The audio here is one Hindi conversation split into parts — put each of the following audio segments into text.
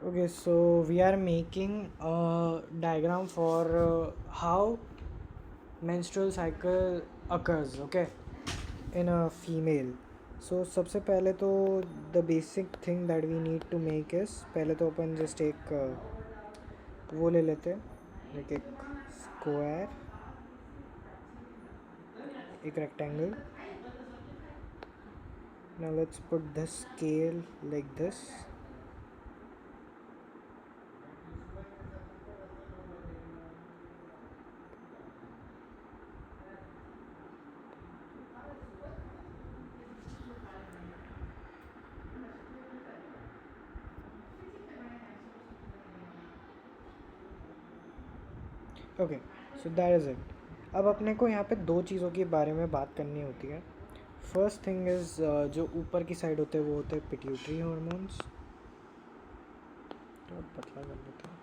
Okay, so we are making a diagram for how menstrual cycle occurs, okay, in a female. So सबसे पहले तो the basic thing that we need to make is पहले तो अपन just एक वो ले लेते हैं, like एक square, एक rectangle. Now let's put this scale like this. Okay, so that is it. अब अपने को यहाँ पे दो चीज़ों के बारे में बात करनी होती है. फर्स्ट थिंग इज़ जो ऊपर की साइड होते हैं वो होते हैं पिट्यूटरी हार्मोन्स. तो पतला कर लेते हैं.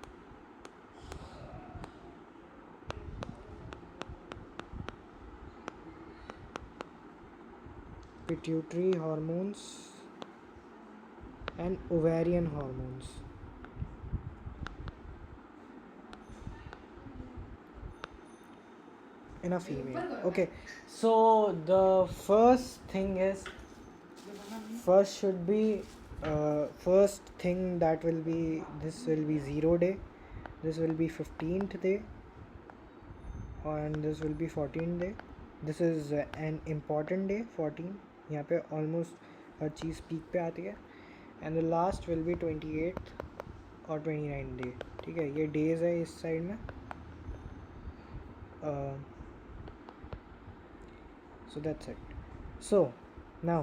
Pituitary hormones and ovarian hormones. In a female. Okay, so the first thing is first thing that will be, this will be 0 day, this will be 15th day, and this will be 14th day. This is an important day 14. यहाँ पे ऑलमोस्ट हर चीज़ पीक पे आती है. And the last will be 28th और 29th डे. ठीक है, ये डेज है इस साइड में. So that's it. So now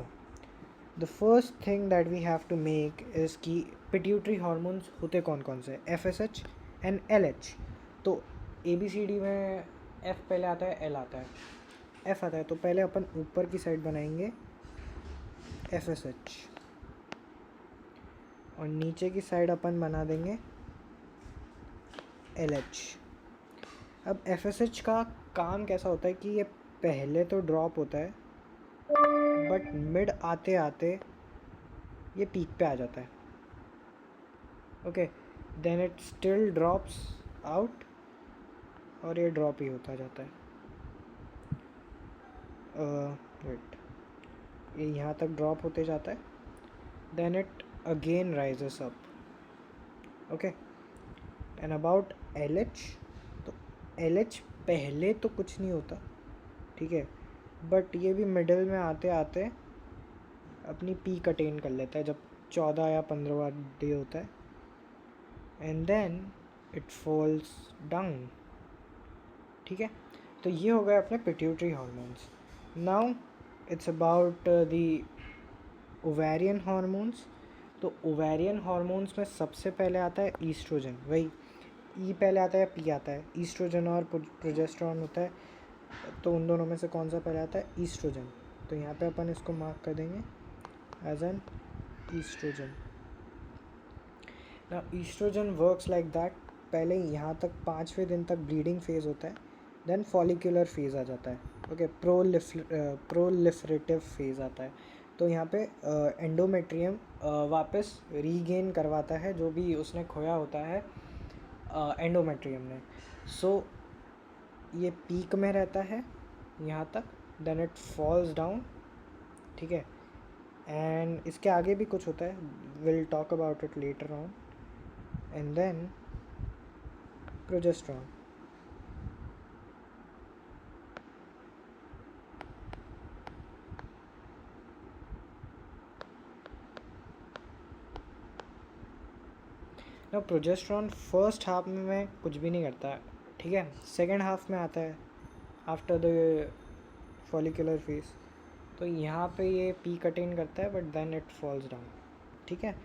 the first thing that we have to make is कि पिट्यूटरी हार्मोन्स होते कौन कौन से, FSH एंड LH. तो ABCD में F पहले आता है, L आता है, F आता है. तो पहले अपन ऊपर की साइड बनाएंगे FSH और नीचे की साइड अपन बना देंगे LH. अब FSH का काम कैसा होता है कि ये पहले तो ड्रॉप होता है, बट मिड आते आते ये पीक पे आ जाता है. Okay, then it still drops out और ये ड्रॉप ही होता जाता है. वेट, ये यहाँ तक ड्रॉप होते जाता है. Then it again rises up. Okay, and about LH, तो LH पहले तो कुछ नहीं होता, ठीक है, बट ये भी मिडिल में आते आते अपनी पीक अटेन कर लेता है जब 14 या 15वां डे होता है. And then it falls down. ठीक है, तो ये हो गए अपने pituitary hormones. Now it's about the ovarian hormones. तो ओवेरियन हार्मोन्स में सबसे पहले आता है ईस्ट्रोजन. वही ई पहले आता है, पी आता है. ईस्ट्रोजन और प्रोजेस्टेरॉन होता है, तो उन दोनों में से कौन सा पहले आता है? ईस्ट्रोजन. तो यहाँ पे अपन इसको मार्क कर देंगे as an oestrogen. Now oestrogen works like that. पहले यहाँ तक 5वें दिन तक ब्लीडिंग फेज होता है, देन फॉलिकुलर फेज आ जाता है. ओके, प्रोलिफरेटिव फेज आता है. तो यहाँ पे एंडोमेट्रियम वापस रीगेन करवाता है जो भी उसने खोया होता है एंडोमेट्रियम ने. सो ये पीक में रहता है यहाँ तक, देन इट फॉल्स डाउन. ठीक है, एंड इसके आगे भी कुछ होता है, will talk about it later on. And then progesterone. ना प्रोजेस्टेरॉन फर्स्ट हाफ में कुछ भी नहीं करता, ठीक है. सेकेंड हाफ में आता है आफ्टर द फॉलिकुलर फेज. तो यहाँ पे ये पीक अटेन करता है, but then it falls down. ठीक है,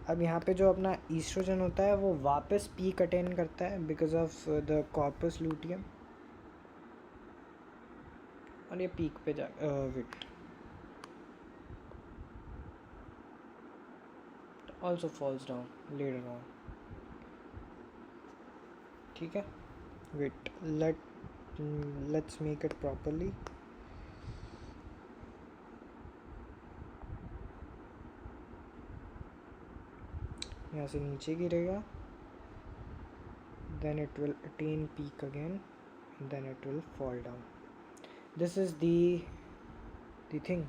अब यहाँ पे जो अपना ईस्ट्रोजन होता है वो वापस पीक अटेन करता है because of the corpus luteum, और ये पीक पे जा it also falls down later on. ठीक है, wait, let's make it properly. यहाँ से नीचे गिरेगा, then it will attain peak again, and then it will fall down. This is the thing.